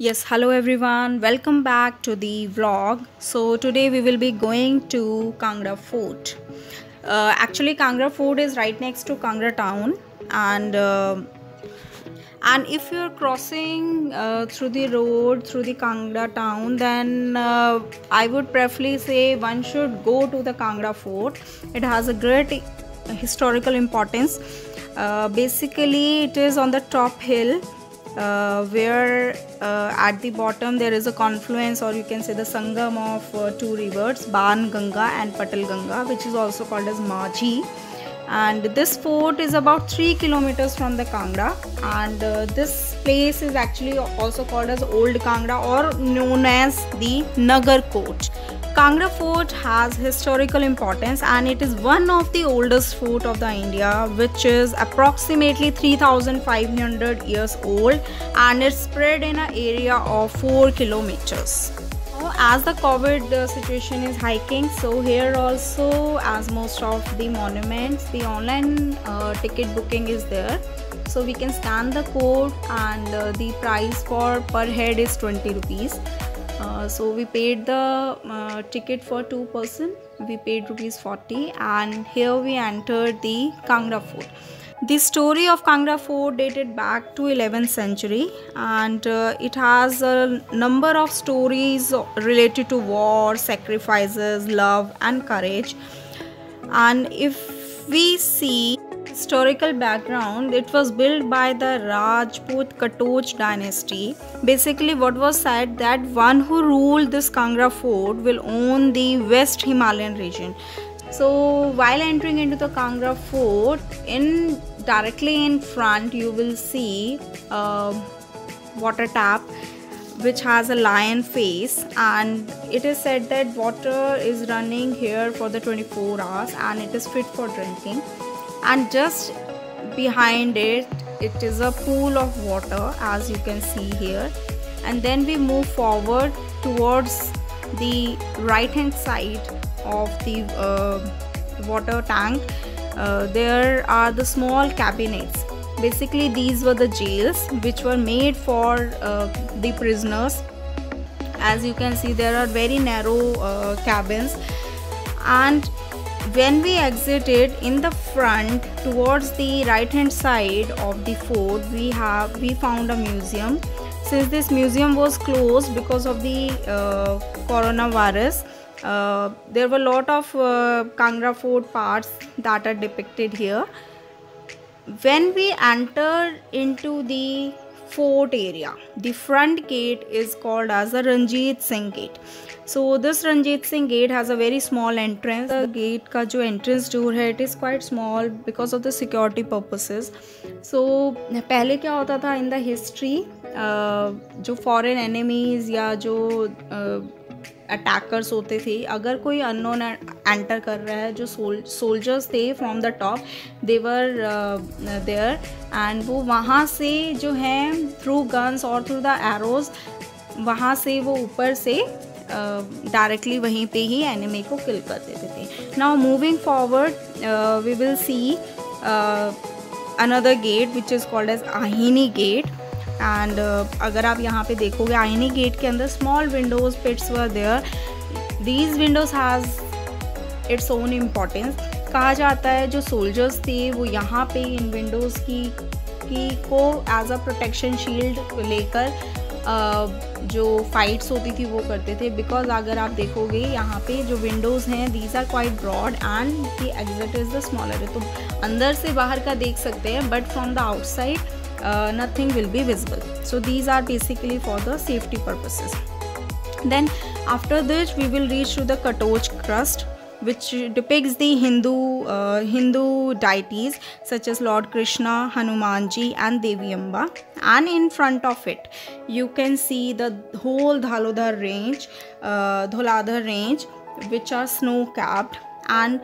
Yes, hello everyone. Welcome back to the vlog. So today we will be going to Kangra Fort. Actually, Kangra Fort is right next to Kangra town, and if you're crossing through the road through the Kangra town, then I would preferably say one should go to the Kangra Fort. It has a great historical importance. Basically, it is on the top hill where at the bottom there is a confluence, or you can say the sangam of two rivers, Ban Ganga and Patal Ganga, which is also called as Majhi. And this fort is about 3 kilometers from the Kangra, and this place is actually also called as Old Kangra, or known as the Nagar Court. Kangra Fort has historical importance, and it is one of the oldest fort of the India, which is approximately 3500 years old, and it's spread in an area of 4 kilometers. As the COVID situation is hiking, so here also, as most of the monuments, the online ticket booking is there, so we can scan the code, and the price for per head is 20 rupees. So we paid the ticket for 2 person, we paid rupees 40, and here we entered the Kangra Fort. The story of Kangra Fort dated back to 11th century, and it has a number of stories related to war, sacrifices, love and courage. And if we see historical background, it was built by the Rajput Katoch dynasty. Basically, what was said that one who ruled this Kangra Fort will own the West Himalayan region. So while entering into the Kangra Fort, directly in front you will see a water tap which has a lion face, and it is said that water is running here for the 24 hours and it is fit for drinking. And just behind it is a pool of water, as you can see here. And then we move forward towards the right hand side of the water tank. There are the small cabinets. Basically, these were the jails which were made for the prisoners. As you can see, there are very narrow cabins, and when we exited in the front towards the right hand side of the fort, we found a museum. Since this museum was closed because of the coronavirus, there were a lot of Kangra Fort parts that are depicted here. When we enter into the fort area, the front gate is called as the Ranjit Singh Gate. So this Ranjit Singh Gate has a very small entrance. The gate का जो entrance door है, it is quite small because of the security purposes. So पहले क्या होता था in the history, जो foreign enemies या जो अटैकर्स होते थे, अगर कोई अननोन एंटर कर रहा है, जो सोल्जर्स थे from the top, they were there, and वो वहाँ से जो है थ्रू गन्स और थ्रू द एरोज, वहाँ से वो ऊपर से डायरेक्टली वहीं पे ही एनिमी को किल कर देते थे. Now moving forward we will see another gate which is called edge आहिनी गेट. एंड अगर आप यहाँ पे देखोगे, आईनी गेट के अंदर small windows pits were there. These windows has its own importance. कहा जाता है जो सोल्जर्स थे वो यहाँ पे इन विंडोज़ की को एज अ प्रोटेक्शन शील्ड लेकर जो फाइट्स होती थी वो करते थे. बिकॉज अगर आप देखोगे यहाँ पे जो विंडोज़ हैं, these are quite broad and the exit is the smaller. तो अंदर से बाहर का देख सकते हैं, but from the outside nothing will be visible. So these are basically for the safety purposes. Then after this we will reach to the Katoch crust, which depicts the Hindu deities such as Lord Krishna, Hanumanji and Devi Amba. And in front of it you can see the whole Dholadhar range, which are snow capped. And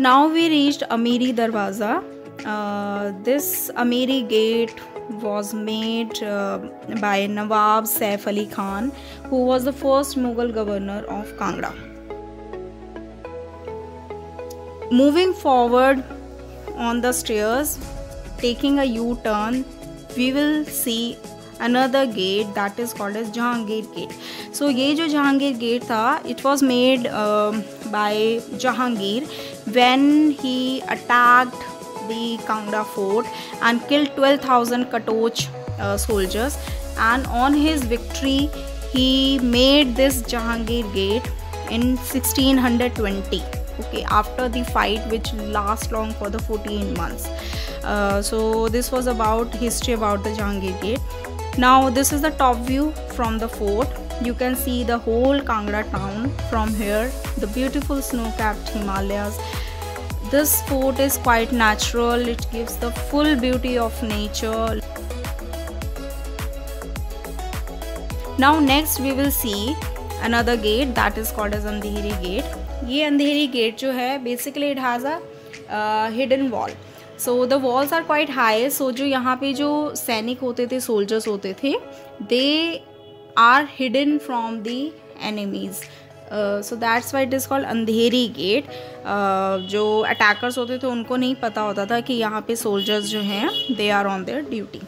now we reached Amiri Darwaza. This Amiri gate was made by Nawab Saif Ali Khan, who was the first Mughal governor of Kangra. Moving forward on the stairs, taking a U-turn, we will see another gate that is called as Jahangir Gate. So ये जो Jahangir Gate था, it was made by Jahangir when he attacked the Kangra fort and killed 12,000 Katoch soldiers, and on his victory he made this Jahangir Gate in 1620. Okay, after the fight which last long for the 14 months. So this was about history about the Jahangir Gate. Now this is the top view from the fort. You can see the whole Kangra town from here, the beautiful snow-capped Himalayas. This fort is quite natural, it gives the full beauty of nature. Now next we will see another gate that is called as Andheri Gate. ये अंधेरी gate जो है basically it has a hidden wall. So the walls are quite high. So जो यहाँ पे जो सैनिक होते थे, soldiers होते थे, they are hidden from the enemies. So that's why it is called Andheri gate. जो attackers होते थे उनको नहीं पता होता था कि यहाँ पे soldiers जो हैं they are on their duty.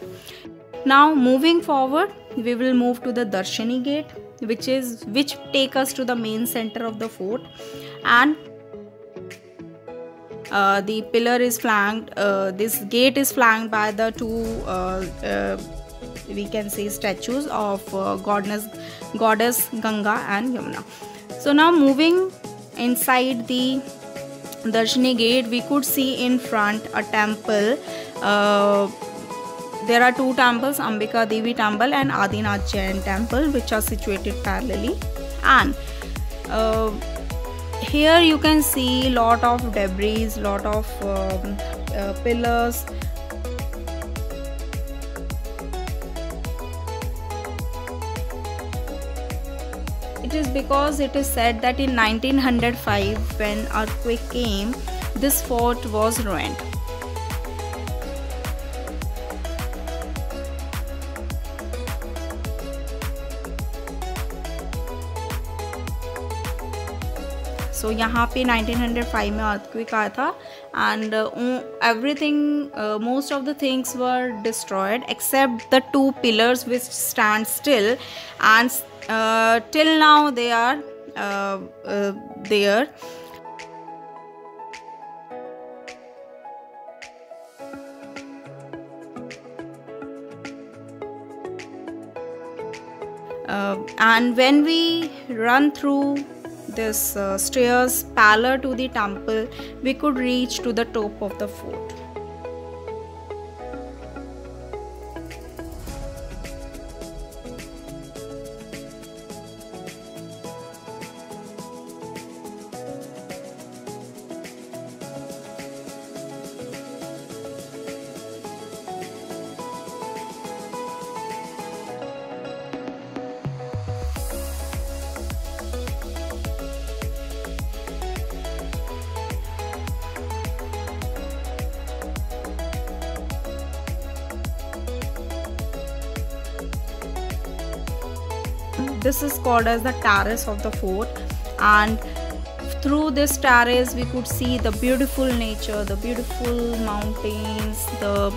Now moving forward, we will move to the Darshini Gate, which take us to the main center of the fort, and the pillar is flanked. This gate is flanked by the two we can say statues of goddess Ganga and Yamuna. So now moving inside the Darshini Gate, we could see in front a temple. There are two temples, Ambika Devi temple and Adinath Jain temple, which are situated parallelly. And here you can see lot of debris, lot of pillars. It is because it is said that in 1905, when earthquake came, this fort was ruined. So यहाँ पे 1905 में earthquake आया था, and everything, most of the things were destroyed except the two pillars which stand still, and till now they are there. And when we run through this stairs parallel to the temple, we could reach to the top of the fort. This is called as the terrace of the fort, and through this terrace we could see the beautiful nature, the beautiful mountains. The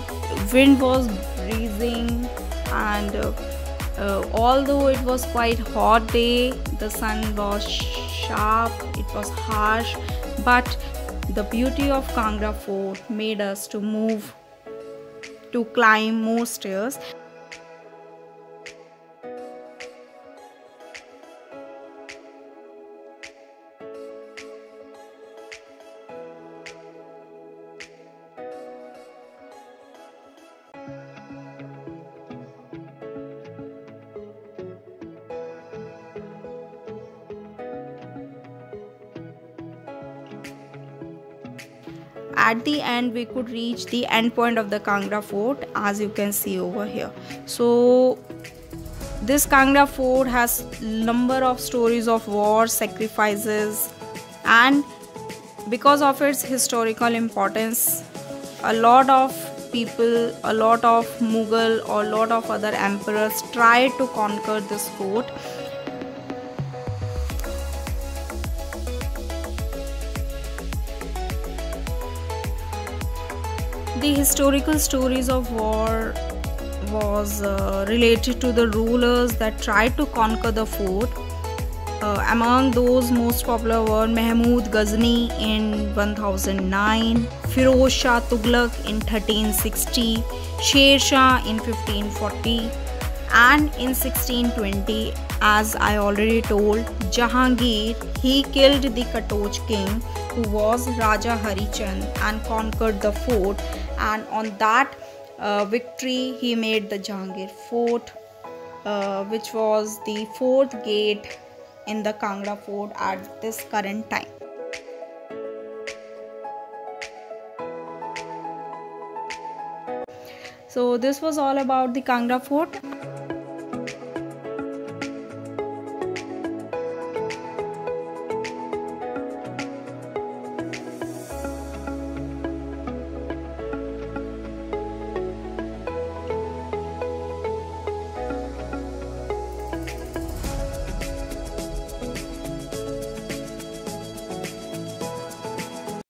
wind was breezing, and although it was quite hot day, the sun was sharp, it was harsh, but the beauty of Kangra fort made us to move to climb more stairs. At the end we could reach the end point of the Kangra fort, as you can see over here. So this Kangra fort has number of stories of wars, sacrifices, and because of its historical importance, a lot of people, a lot of Mughal or a lot of other emperors tried to conquer this fort. The historical stories of war was related to the rulers that tried to conquer the fort. Among those most popular were Mahmud Ghazni in 1009, Firoz Shah Tughlaq in 1360, Sher Shah in 1540, and in 1620, as I already told, Jahangir, he killed the Katoj king who was Raja Harichand and conquered the fort, and on that victory he made the Jahangir fort, which was the fourth gate in the Kangra fort at this current time. So this was all about the Kangra fort.